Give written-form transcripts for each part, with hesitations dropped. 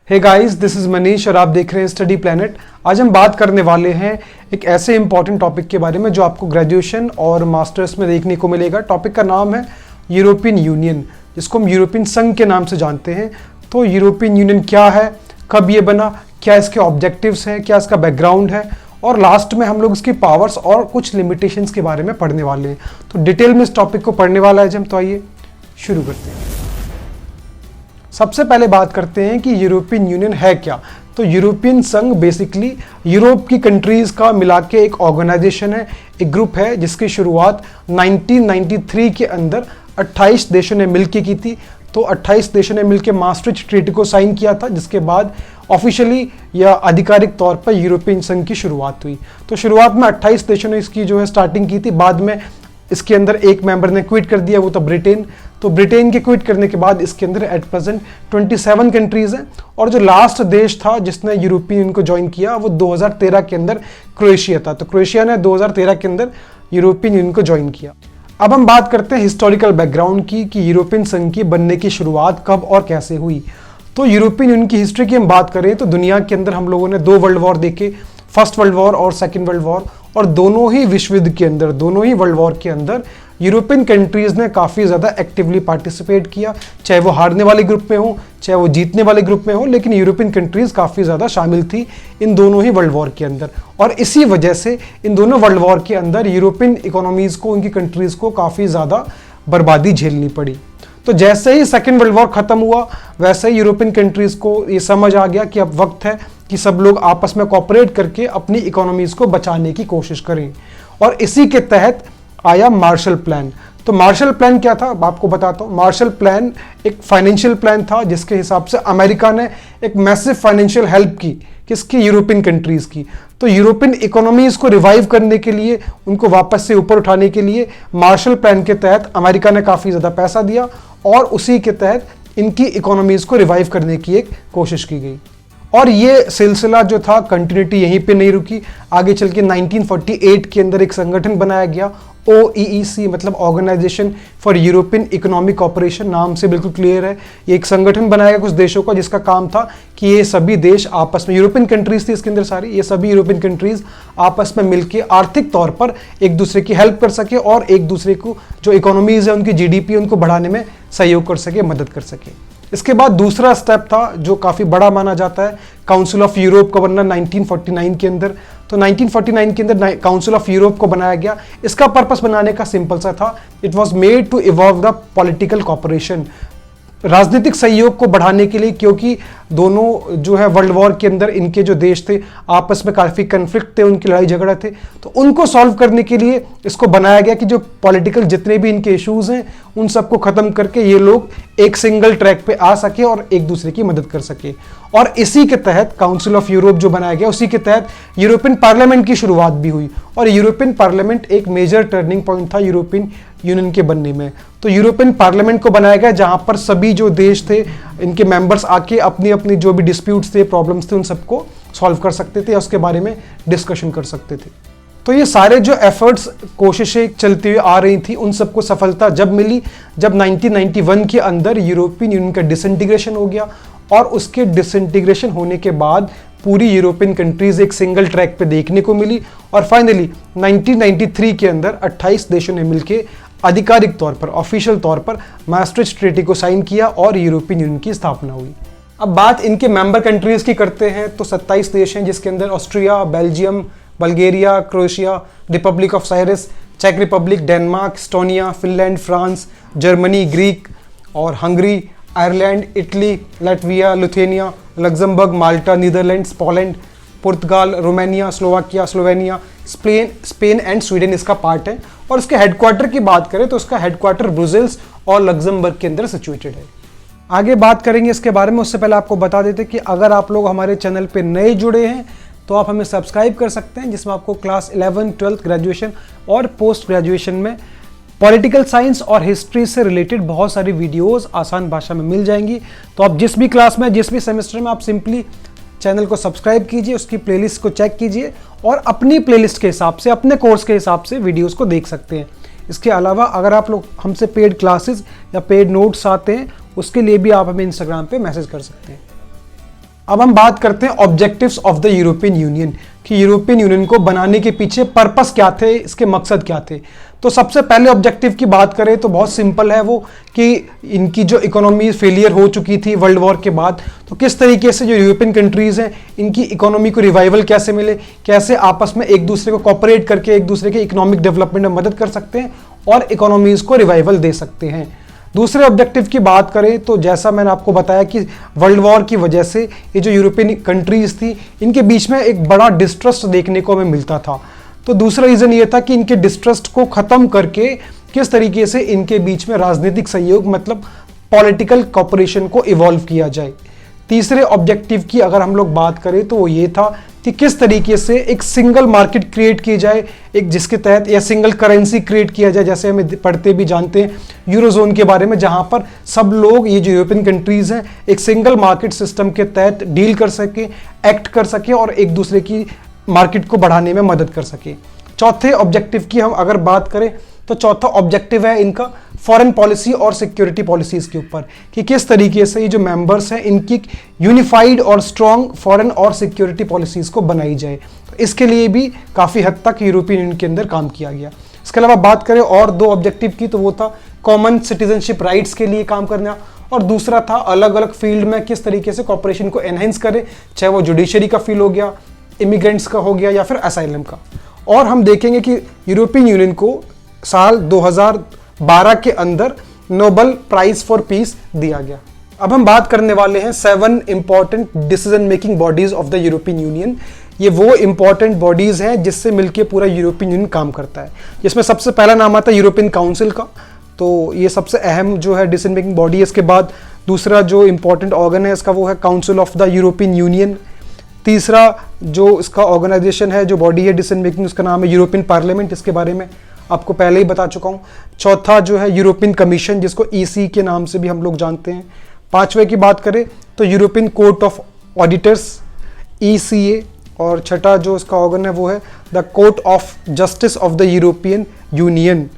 Hey guys, this is Manish और आप देख रहे हैं स्टडी प्लैनेट। आज हम बात करने वाले हैं एक ऐसे इंपॉर्टेंट टॉपिक के बारे में जो आपको ग्रेजुएशन और मास्टर्स में देखने को मिलेगा। टॉपिक का नाम है यूरोपियन यूनियन, जिसको हम यूरोपियन संघ के नाम से जानते हैं। तो यूरोपियन यूनियन क्या है, कब ये बना, क्या इसके ऑब्जेक्टिव्स हैं, क्या इसका बैकग्राउंड है, और लास्ट में हम लोग इसकी पावर्स और कुछ लिमिटेशंस के बारे में पढ़ने वाले हैं। तो डिटेल में इस टॉपिक को पढ़ने वाला है जब, तो आइए शुरू करते हैं। सबसे पहले बात करते हैं कि यूरोपियन यूनियन है क्या। तो यूरोपियन संघ बेसिकली यूरोप की कंट्रीज का मिला के एक ऑर्गेनाइजेशन है, एक ग्रुप है जिसकी शुरुआत 1993 के अंदर 28 देशों ने मिलकर की थी। तो 28 देशों ने मिलकर maastricht ट्रीटी को साइन किया था, जिसके बाद ऑफिशियली या आधिकारिक तौर पर यूरोपियन संघ की शुरुआत हुई। तो शुरुआत में 28 देशों ने इसकी जो है स्टार्टिंग की थी। बाद में इसके अंदर एक मेंबर ने क्विट कर दिया, वो था ब्रिटेन। तो ब्रिटेन के क्विट करने के बाद इसके अंदर एट प्रेजेंट 27 कंट्रीज हैं। और जो लास्ट देश था जिसने यूरोपियन यूनियन को ज्वाइन किया वो 2013 के अंदर क्रोएशिया था। तो क्रोएशिया ने 2013 के अंदर यूरोपियन यूनियन को ज्वाइन किया। अब हम बात करते हैं हिस्टोरिकल बैकग्राउंड की कि यूरोपियन संघ की बनने की शुरुआत कब और कैसे हुई। तो यूरोपियन यूनियन की हिस्ट्री की हम बात करें तो दुनिया के अंदर हम लोगों ने 2 वर्ल्ड वॉर देखे, फर्स्ट वर्ल्ड वॉर और सेकेंड वर्ल्ड वॉर। और दोनों ही विश्व युद्ध के अंदर, दोनों ही वर्ल्ड वॉर के अंदर यूरोपियन कंट्रीज ने काफ़ी ज़्यादा एक्टिवली पार्टिसिपेट किया, चाहे वो हारने वाले ग्रुप में हो चाहे वो जीतने वाले ग्रुप में हो, लेकिन यूरोपियन कंट्रीज काफ़ी ज़्यादा शामिल थी इन दोनों ही वर्ल्ड वॉर के अंदर। और इसी वजह से इन दोनों वर्ल्ड वॉर के अंदर यूरोपियन इकोनॉमीज़ को, उनकी कंट्रीज़ को काफ़ी ज़्यादा बर्बादी झेलनी पड़ी। तो जैसे ही सेकेंड वर्ल्ड वॉर खत्म हुआ वैसे ही यूरोपियन कंट्रीज़ को ये समझ आ गया कि अब वक्त है कि सब लोग आपस में कोऑपरेट करके अपनी इकोनॉमीज़ को बचाने की कोशिश करें। और इसी के तहत आया मार्शल प्लान। तो मार्शल प्लान क्या था आपको बताता हूँ। मार्शल प्लान एक फाइनेंशियल प्लान था जिसके हिसाब से अमेरिका ने एक मैसिव फाइनेंशियल हेल्प की, किसकी, यूरोपियन कंट्रीज़ की। तो यूरोपियन इकोनॉमीज़ को रिवाइव करने के लिए, उनको वापस से ऊपर उठाने के लिए मार्शल प्लान के तहत अमेरिका ने काफ़ी ज़्यादा पैसा दिया और उसी के तहत इनकी इकोनॉमीज़ को रिवाइव करने की एक कोशिश की गई। और ये सिलसिला जो था कंटिन्यूटी यहीं पे नहीं रुकी, आगे चल के 1948 के अंदर एक संगठन बनाया गया, OEEC, मतलब organisation for European economic cooperation, नाम से बिल्कुल क्लियर है। ये एक संगठन बनाया गया कुछ देशों का, जिसका काम था कि ये सभी देश आपस में, यूरोपियन कंट्रीज थी इसके अंदर सारी, ये सभी यूरोपियन कंट्रीज आपस में मिलकर आर्थिक तौर पर एक दूसरे की हेल्प कर सके और एक दूसरे को जो इकोनॉमीज है उनकी GDP उनको बढ़ाने में सहयोग कर सके, मदद कर सके। इसके बाद दूसरा स्टेप था जो काफ़ी बड़ा माना जाता है, काउंसिल ऑफ यूरोप का बनना 1949 के अंदर। तो 1949 के अंदर काउंसिल ऑफ यूरोप को बनाया गया। इसका पर्पस बनाने का सिंपल सा था, it was made to evolve the political cooperation, राजनीतिक सहयोग को बढ़ाने के लिए, क्योंकि दोनों जो है वर्ल्ड वॉर के अंदर इनके जो देश थे आपस में काफ़ी कन्फ्लिक्ट थे, उनकी लड़ाई झगड़ा थे। तो उनको सॉल्व करने के लिए इसको बनाया गया कि जो पॉलिटिकल जितने भी इनके इश्यूज हैं उन सबको ख़त्म करके ये लोग एक सिंगल ट्रैक पे आ सके और एक दूसरे की मदद कर सके। और इसी के तहत काउंसिल ऑफ यूरोप जो बनाया गया, उसी के तहत यूरोपियन पार्लियामेंट की शुरुआत भी हुई। और यूरोपियन पार्लियामेंट एक मेजर टर्निंग पॉइंट था यूरोपियन यूनियन के बनने में। तो यूरोपियन पार्लियामेंट को बनाया गया जहां पर सभी जो देश थे इनके मेंबर्स आके अपनी अपनी जो भी डिस्प्यूट्स थे, प्रॉब्लम्स थे, उन सबको सॉल्व कर सकते थे, उसके बारे में डिस्कशन कर सकते थे। तो ये सारे जो एफर्ट्स, कोशिशें चलती हुई आ रही थी, उन सबको सफलता जब मिली जब 1991 के अंदर यूरोपियन यूनियन का डिसइंटीग्रेशन हो गया। और उसके डिसइंटीग्रेशन होने के बाद पूरी यूरोपियन कंट्रीज एक सिंगल ट्रैक पे देखने को मिली। और फाइनली 1993 के अंदर 28 देशों ने मिलकर आधिकारिक तौर पर, ऑफिशियल तौर पर maastricht ट्रीटी को साइन किया और यूरोपियन यूनियन की स्थापना हुई। अब बात इनके मेंबर कंट्रीज की करते हैं तो 27 देश हैं, जिसके अंदर Austria, Belgium, Bulgaria, Croatia, Republic of Cyprus, चेक Republic, Denmark, Estonia, Finland, France, Germany, Greek और Hungary, Ireland, Italy, Latvia, Lithuania, Luxembourg, Malta, Netherlands, Poland, पुर्तगाल, Romania, Slovakia, Slovenia, Spain and Sweden इसका पार्ट है। और इसके हेडक्वार्टर की बात करें तो इसका हेडक्वार्टर ब्रुसेल्स और लग्जमबर्ग के अंदर सिचुएटेड है। आगे बात करेंगे इसके बारे में, उससे पहले आपको बता देते कि अगर आप लोग हमारे चैनल पे नए जुड़े हैं तो आप हमें सब्सक्राइब कर सकते हैं, जिसमें आपको क्लास 11, 12, ग्रेजुएशन और पोस्ट ग्रेजुएशन में पॉलिटिकल साइंस और हिस्ट्री से रिलेटेड बहुत सारी वीडियोस आसान भाषा में मिल जाएंगी। तो आप जिस भी क्लास में, जिस भी सेमेस्टर में, आप सिंपली चैनल को सब्सक्राइब कीजिए, उसकी प्लेलिस्ट को चेक कीजिए और अपनी प्लेलिस्ट के हिसाब से, अपने कोर्स के हिसाब से वीडियोस को देख सकते हैं। इसके अलावा अगर आप लोग हमसे पेड क्लासेस या पेड नोट्स आते हैं, उसके लिए भी आप हमें इंस्टाग्राम पे मैसेज कर सकते हैं। अब हम बात करते हैं objectives of the European union, कि यूरोपियन यूनियन को बनाने के पीछे पर्पस क्या थे, इसके मकसद क्या थे। तो सबसे पहले ऑब्जेक्टिव की बात करें तो बहुत सिंपल है वो, कि इनकी जो इकोनॉमी फेलियर हो चुकी थी वर्ल्ड वॉर के बाद, तो किस तरीके से जो यूरोपियन कंट्रीज हैं इनकी इकोनॉमी को रिवाइवल कैसे मिले, कैसे आपस में एक दूसरे को कॉपरेट करके एक दूसरे के इकोनॉमिक डेवलपमेंट में मदद कर सकते हैं और इकोनॉमीज को रिवाइवल दे सकते हैं। दूसरे ऑब्जेक्टिव की बात करें तो जैसा मैंने आपको बताया कि वर्ल्ड वॉर की वजह से ये जो यूरोपियन कंट्रीज थी इनके बीच में एक बड़ा डिस्ट्रस्ट देखने को हमें मिलता था। तो दूसरा रीज़न ये था कि इनके डिस्ट्रस्ट को ख़त्म करके किस तरीके से इनके बीच में राजनीतिक सहयोग मतलब पॉलिटिकल कॉपरेशन को इवॉल्व किया जाए। तीसरे ऑब्जेक्टिव की अगर हम लोग बात करें तो वो ये था कि किस तरीके से एक सिंगल मार्केट क्रिएट की जाए, एक जिसके तहत या सिंगल करेंसी क्रिएट किया जाए, जैसे हमें पढ़ते भी जानते हैं यूरोजोन के बारे में, जहां पर सब लोग ये जो यूरोपियन कंट्रीज हैं एक सिंगल मार्केट सिस्टम के तहत डील कर सके, एक्ट कर सके और एक दूसरे की मार्केट को बढ़ाने में मदद कर सके। चौथे ऑब्जेक्टिव की हम अगर बात करें तो चौथा ऑब्जेक्टिव है इनका फॉरेन पॉलिसी और सिक्योरिटी पॉलिसीज के ऊपर, कि किस तरीके से ये जो मेंबर्स हैं इनकी यूनिफाइड और स्ट्रॉन्ग फॉरेन और सिक्योरिटी पॉलिसीज को बनाई जाए। तो इसके लिए भी काफ़ी हद तक यूरोपियन यूनियन के अंदर काम किया गया। इसके अलावा बात करें और दो ऑब्जेक्टिव की तो वो था कॉमन सिटीजनशिप राइट्स के लिए काम करना, और दूसरा था अलग अलग फील्ड में किस तरीके से कॉपरेशन को एनहेंस करें, चाहे वो जुडिशरी का फील्ड हो गया, इमिग्रेंट्स का हो गया या फिर असाइलम का। और हम देखेंगे कि यूरोपियन यूनियन को साल 2012 के अंदर नोबेल प्राइज फॉर पीस दिया गया। अब हम बात करने वाले हैं 7 important decision making bodies of the European union. ये वो इंपॉर्टेंट बॉडीज हैं जिससे मिलकर पूरा यूरोपियन यूनियन काम करता है। जिसमें सबसे पहला नाम आता है यूरोपियन काउंसिल का, तो ये सबसे अहम जो है डिसीजन मेकिंग बॉडी है। इसके बाद दूसरा जो इंपॉर्टेंट ऑर्गन है इसका वो है council of the European union. तीसरा जो इसका ऑर्गेनाइजेशन है, जो बॉडी है डिसीजन मेकिंग, उसका नाम है यूरोपियन पार्लियामेंट, इसके बारे में आपको पहले ही बता चुका हूँ। चौथा जो है यूरोपियन कमीशन, जिसको ईसी के नाम से भी हम लोग जानते हैं। पांचवे की बात करें तो European court of auditors ECA, और छठा जो इसका ऑर्गन है वो है the court of justice of the European union,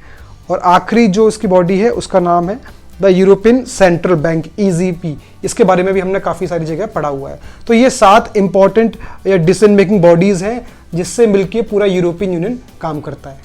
और आखिरी जो इसकी बॉडी है उसका नाम है the European central bank ECB। इसके बारे में भी हमने काफ़ी सारी जगह पढ़ा हुआ है। तो ये 7 इंपॉर्टेंट या डिसीजन मेकिंग बॉडीज़ हैं जिससे मिलकर पूरा यूरोपियन यूनियन काम करता है।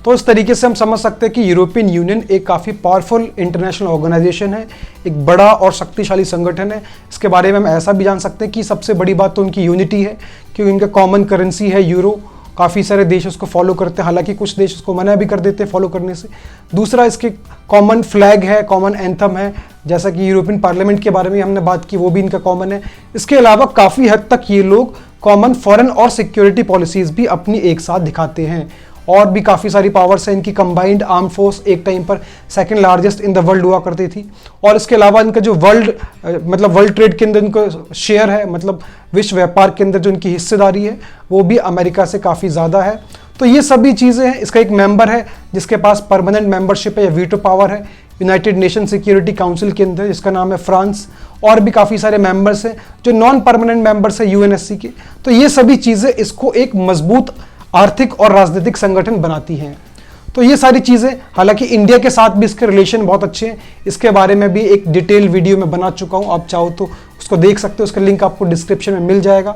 तो इस तरीके से हम समझ सकते हैं कि यूरोपियन यूनियन एक काफ़ी पावरफुल इंटरनेशनल ऑर्गेनाइजेशन है, एक बड़ा और शक्तिशाली संगठन है। इसके बारे में हम ऐसा भी जान सकते हैं कि सबसे बड़ी बात तो उनकी यूनिटी है, क्योंकि इनका कॉमन करेंसी है यूरो। काफ़ी सारे देश उसको फॉलो करते हैं, हालांकि कुछ देश उसको मना भी कर देते हैं फॉलो करने से। दूसरा इसके कॉमन फ्लैग है, कॉमन एंथम है, जैसा कि यूरोपियन पार्लियामेंट के बारे में हमने बात की, वो भी इनका कॉमन है। इसके अलावा काफ़ी हद तक ये लोग कॉमन फॉरेन और सिक्योरिटी पॉलिसीज़ भी अपनी एक साथ दिखाते हैं, और भी काफ़ी सारी पावर्स हैं इनकी। कंबाइंड आर्म फोर्स एक टाइम पर second largest in the world हुआ करती थी, और इसके अलावा इनका जो वर्ल्ड ट्रेड के अंदर इनको शेयर है, मतलब विश्व व्यापार के अंदर जो इनकी हिस्सेदारी है वो भी अमेरिका से काफ़ी ज़्यादा है। तो ये सभी चीज़ें हैं। इसका एक मेंबर है जिसके पास परमानेंट मेंबरशिप है या वीटो पावर है यूनाइटेड नेशन सिक्योरिटी काउंसिल के अंदर, जिसका नाम है फ्रांस। और भी काफ़ी सारे मेंबर्स हैं जो नॉन परमानेंट मेंबर्स है UNSC के। तो ये सभी चीज़ें इसको एक मजबूत आर्थिक और राजनीतिक संगठन बनाती हैं। तो ये सारी चीज़ें, हालांकि इंडिया के साथ भी इसके रिलेशन बहुत अच्छे हैं, इसके बारे में भी एक डिटेल वीडियो में बना चुका हूँ, आप चाहो तो उसको देख सकते हो, उसका लिंक आपको डिस्क्रिप्शन में मिल जाएगा।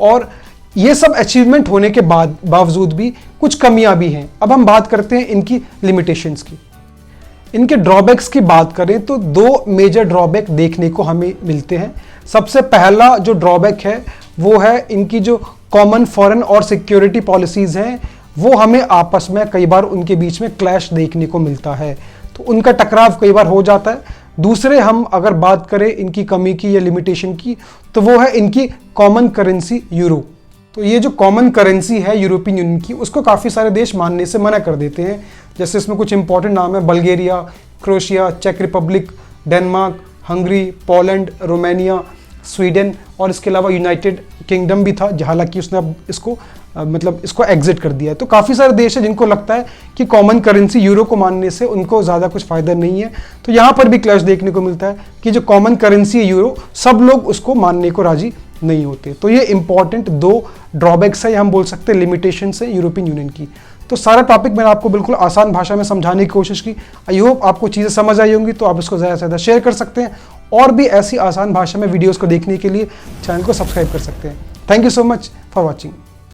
और ये सब अचीवमेंट होने के बावजूद भी कुछ कमियां भी हैं। अब हम बात करते हैं इनकी लिमिटेशंस की। इनके ड्रॉबैक्स की बात करें तो 2 मेजर ड्रॉबैक देखने को हमें मिलते हैं। सबसे पहला जो ड्रॉबैक है वो है इनकी जो कॉमन फॉरेन और सिक्योरिटी पॉलिसीज़ हैं, वो हमें आपस में कई बार उनके बीच में क्लैश देखने को मिलता है, तो उनका टकराव कई बार हो जाता है। दूसरे हम अगर बात करें इनकी कमी की या लिमिटेशन की, तो वो है इनकी कॉमन करेंसी यूरो। तो ये जो कॉमन करेंसी है यूरोपियन यूनियन की, उसको काफ़ी सारे देश मानने से मना कर देते हैं। जैसे इसमें कुछ इंपॉर्टेंट नाम है बल्गेरिया, क्रोएशिया, चेक Republic, Denmark, Hungary, Poland, Romania, Sweden, और इसके अलावा यूनाइटेड किंगडम भी था, हालांकि उसने अब इसको एग्जिट कर दिया है। तो काफ़ी सारे देश हैं जिनको लगता है कि कॉमन करेंसी यूरो को मानने से उनको ज़्यादा कुछ फ़ायदा नहीं है। तो यहाँ पर भी क्लैश देखने को मिलता है कि जो कॉमन करेंसी है यूरो, सब लोग उसको मानने को राजी नहीं होते। तो ये इंपॉर्टेंट 2 ड्रॉबैक्स है, हम बोल सकते हैं लिमिटेशन से यूरोपियन यूनियन की। तो सारा टॉपिक मैंने आपको बिल्कुल आसान भाषा में समझाने की कोशिश की। आई होप आपको चीज़ें समझ आई होंगी, तो आप इसको ज़्यादा से ज़्यादा शेयर कर सकते हैं और भी ऐसी आसान भाषा में वीडियोज़ को देखने के लिए चैनल को सब्सक्राइब कर सकते हैं। Thank you so much for watching.